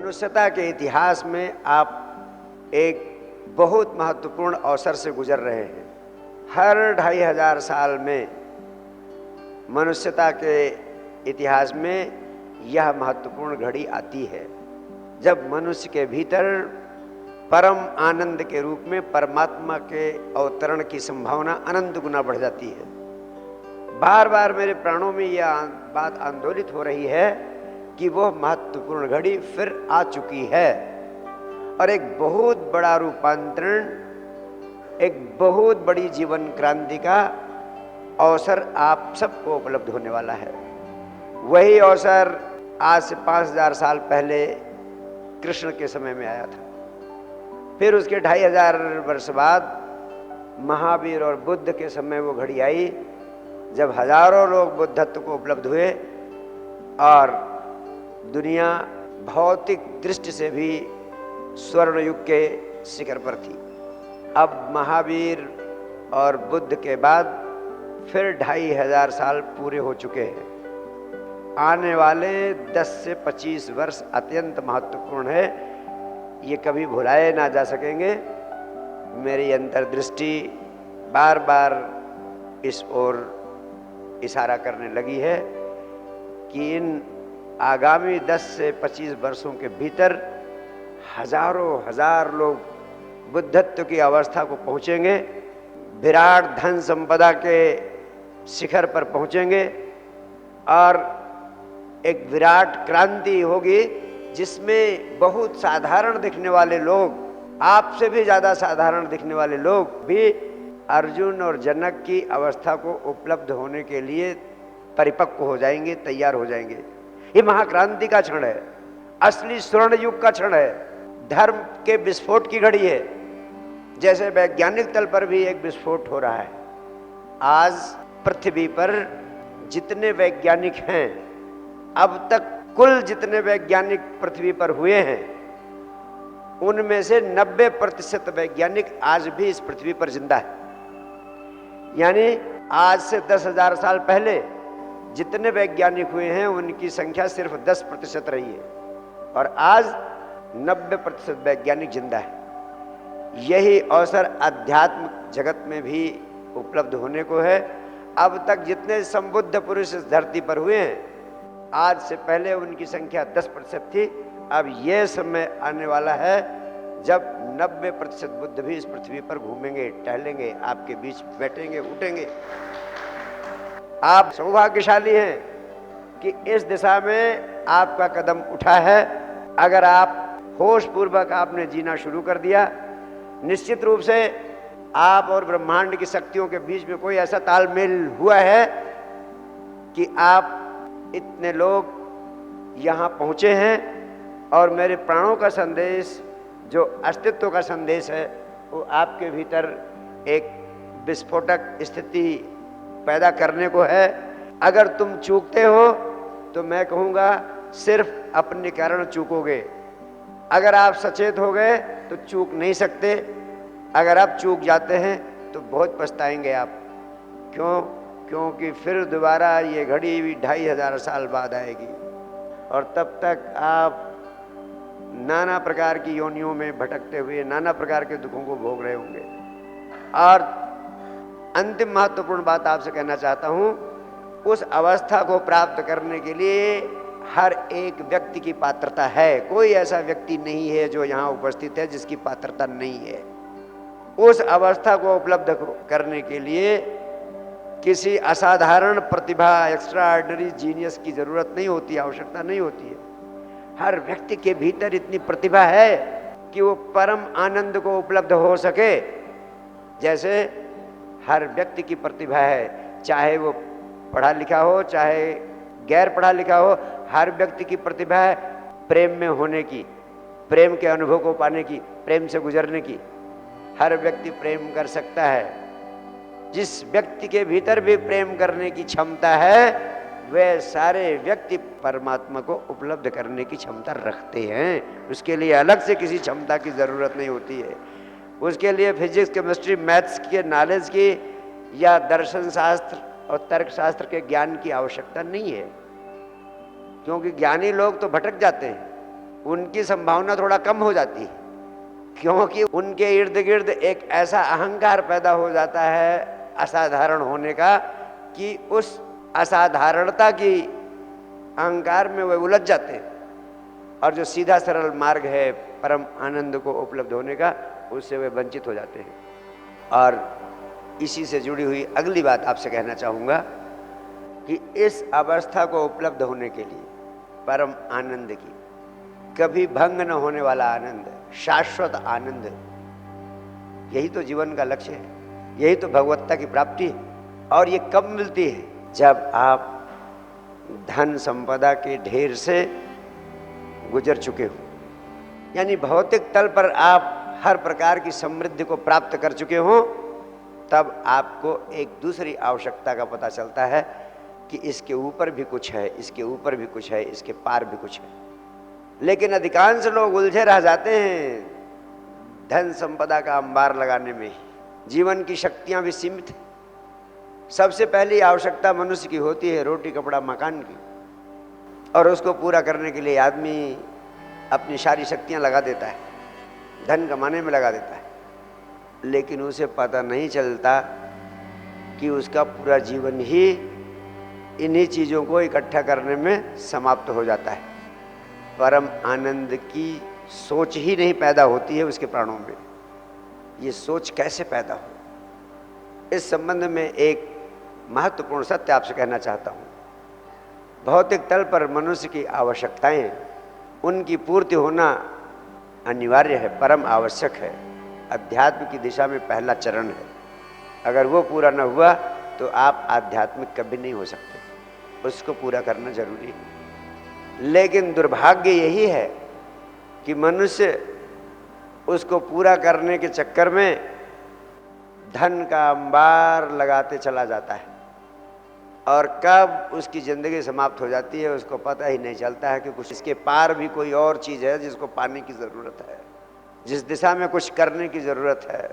मनुष्यता के इतिहास में आप एक बहुत महत्वपूर्ण अवसर से गुजर रहे हैं। हर 2500 साल में मनुष्यता के इतिहास में यह महत्वपूर्ण घड़ी आती है जब मनुष्य के भीतर परम आनंद के रूप में परमात्मा के अवतरण की संभावना अनंत गुना बढ़ जाती है। बार बार मेरे प्राणों में यह बात आंदोलित हो रही है कि वह महत्वपूर्ण घड़ी फिर आ चुकी है और एक बहुत बड़ा रूपांतरण, एक बहुत बड़ी जीवन क्रांति का अवसर आप सबको उपलब्ध होने वाला है। वही अवसर आज से 5000 साल पहले कृष्ण के समय में आया था। फिर उसके 2500 वर्ष बाद महावीर और बुद्ध के समय वो घड़ी आई जब हजारों लोग बुद्धत्व को उपलब्ध हुए और दुनिया भौतिक दृष्टि से भी स्वर्ण युग के शिखर पर थी। अब महावीर और बुद्ध के बाद फिर 2500 साल पूरे हो चुके हैं। आने वाले 10 से 25 वर्ष अत्यंत महत्वपूर्ण है, ये कभी भुलाए ना जा सकेंगे। मेरी अंतर्दृष्टि बार बार इस ओर इशारा करने लगी है कि इन आगामी 10 से 25 वर्षों के भीतर हजारों हजार लोग बुद्धत्व की अवस्था को पहुँचेंगे, विराट धन संपदा के शिखर पर पहुँचेंगे और एक विराट क्रांति होगी जिसमें बहुत साधारण दिखने वाले लोग, आपसे भी ज़्यादा साधारण दिखने वाले लोग भी अर्जुन और जनक की अवस्था को उपलब्ध होने के लिए परिपक्व हो जाएंगे, तैयार हो जाएंगे। ये महाक्रांति का क्षण है, असली स्वर्ण युग का क्षण है, धर्म के विस्फोट की घड़ी है। जैसे वैज्ञानिक तल पर भी एक विस्फोट हो रहा है। आज पृथ्वी पर जितने वैज्ञानिक हैं, अब तक कुल जितने वैज्ञानिक पृथ्वी पर हुए हैं, उनमें से 90% वैज्ञानिक आज भी इस पृथ्वी पर जिंदा है। यानी आज से 10,000 साल पहले जितने वैज्ञानिक हुए हैं उनकी संख्या सिर्फ 10% रही है और आज 90% वैज्ञानिक जिंदा है। यही अवसर अध्यात्म जगत में भी उपलब्ध होने को है। अब तक जितने संबुद्ध पुरुष इस धरती पर हुए हैं, आज से पहले उनकी संख्या 10% थी। अब यह समय आने वाला है जब 90% बुद्ध भी इस पृथ्वी पर घूमेंगे, टहलेंगे, आपके बीच बैठेंगे, उठेंगे। आप सौभाग्यशाली हैं कि इस दिशा में आपका कदम उठा है। अगर आप होश पूर्वक आपने जीना शुरू कर दिया, निश्चित रूप से आप और ब्रह्मांड की शक्तियों के बीच में कोई ऐसा तालमेल हुआ है कि आप इतने लोग यहाँ पहुँचे हैं और मेरे प्राणों का संदेश, जो अस्तित्व का संदेश है, वो आपके भीतर एक विस्फोटक स्थिति पैदा करने को है। अगर तुम चूकते हो तो मैं कहूँगा सिर्फ अपने कारण चूकोगे। अगर आप सचेत हो गए तो चूक नहीं सकते। अगर आप चूक जाते हैं तो बहुत पछताएंगे आप। क्यों? क्योंकि फिर दोबारा ये घड़ी भी 2500 साल बाद आएगी और तब तक आप नाना प्रकार की योनियों में भटकते हुए नाना प्रकार के दुखों को भोग रहे होंगे। और अंतिम महत्वपूर्ण बात आपसे कहना चाहता हूँ, उस अवस्था को प्राप्त करने के लिए हर एक व्यक्ति की पात्रता है। कोई ऐसा व्यक्ति नहीं है जो यहाँ उपस्थित है जिसकी पात्रता नहीं है। उस अवस्था को उपलब्ध करने के लिए किसी असाधारण प्रतिभा, एक्स्ट्रा ऑर्डिनरी जीनियस की जरूरत नहीं होती, आवश्यकता नहीं होती है। हर व्यक्ति के भीतर इतनी प्रतिभा है कि वो परम आनंद को उपलब्ध हो सके। जैसे हर व्यक्ति की प्रतिभा है, चाहे वो पढ़ा लिखा हो चाहे गैर पढ़ा लिखा हो, हर व्यक्ति की प्रतिभा है प्रेम में होने की, प्रेम के अनुभव को पाने की, प्रेम से गुजरने की। हर व्यक्ति प्रेम कर सकता है। जिस व्यक्ति के भीतर भी प्रेम करने की क्षमता है, वे सारे व्यक्ति परमात्मा को उपलब्ध करने की क्षमता रखते हैं। उसके लिए अलग से किसी क्षमता की जरूरत नहीं होती है। उसके लिए फिजिक्स, केमिस्ट्री, मैथ्स के नॉलेज की या दर्शन शास्त्र और तर्क शास्त्र के ज्ञान की आवश्यकता नहीं है, क्योंकि ज्ञानी लोग तो भटक जाते हैं। उनकी संभावना थोड़ा कम हो जाती है, क्योंकि उनके इर्द गिर्द एक ऐसा अहंकार पैदा हो जाता है असाधारण होने का कि उस असाधारणता की अहंकार में वे उलझ जाते हैं और जो सीधा सरल मार्ग है परम आनंद को उपलब्ध होने का, उससे वे वंचित हो जाते हैं। और इसी से जुड़ी हुई अगली बात आपसे कहना चाहूँगा कि इस अवस्था को उपलब्ध होने के लिए परम आनंद की, कभी भंग न होने वाला आनंद, शाश्वत आनंद, यही तो जीवन का लक्ष्य है, यही तो भगवत्ता की प्राप्ति है। और ये कब मिलती है? जब आप धन संपदा के ढेर से गुजर चुके हो, यानी भौतिक तल पर आप हर प्रकार की समृद्धि को प्राप्त कर चुके हो, तब आपको एक दूसरी आवश्यकता का पता चलता है कि इसके ऊपर भी कुछ है, इसके ऊपर भी कुछ है, इसके पार भी कुछ है। लेकिन अधिकांश लोग उलझे रह जाते हैं धन संपदा का अंबार लगाने में। जीवन की शक्तियां भी सीमित हैं। सबसे पहली आवश्यकता मनुष्य की होती है रोटी कपड़ा मकान की, और उसको पूरा करने के लिए आदमी अपनी सारी शक्तियां लगा देता है, धन कमाने में लगा देता है, लेकिन उसे पता नहीं चलता कि उसका पूरा जीवन ही इन्हीं चीज़ों को इकट्ठा करने में समाप्त हो जाता है। परम आनंद की सोच ही नहीं पैदा होती है उसके प्राणों में। ये सोच कैसे पैदा हो, इस संबंध में एक महत्वपूर्ण सत्य आपसे कहना चाहता हूँ। भौतिक तल पर मनुष्य की आवश्यकताएं, उनकी पूर्ति होना अनिवार्य है, परम आवश्यक है, अध्यात्म की दिशा में पहला चरण है। अगर वो पूरा न हुआ तो आप आध्यात्मिक कभी नहीं हो सकते, उसको पूरा करना जरूरी है। लेकिन दुर्भाग्य यही है कि मनुष्य उसको पूरा करने के चक्कर में धन का अंबार लगाते चला जाता है, और कब उसकी ज़िंदगी समाप्त हो जाती है उसको पता ही नहीं चलता है कि कुछ इसके पार भी कोई और चीज़ है जिसको पाने की ज़रूरत है, जिस दिशा में कुछ करने की ज़रूरत है।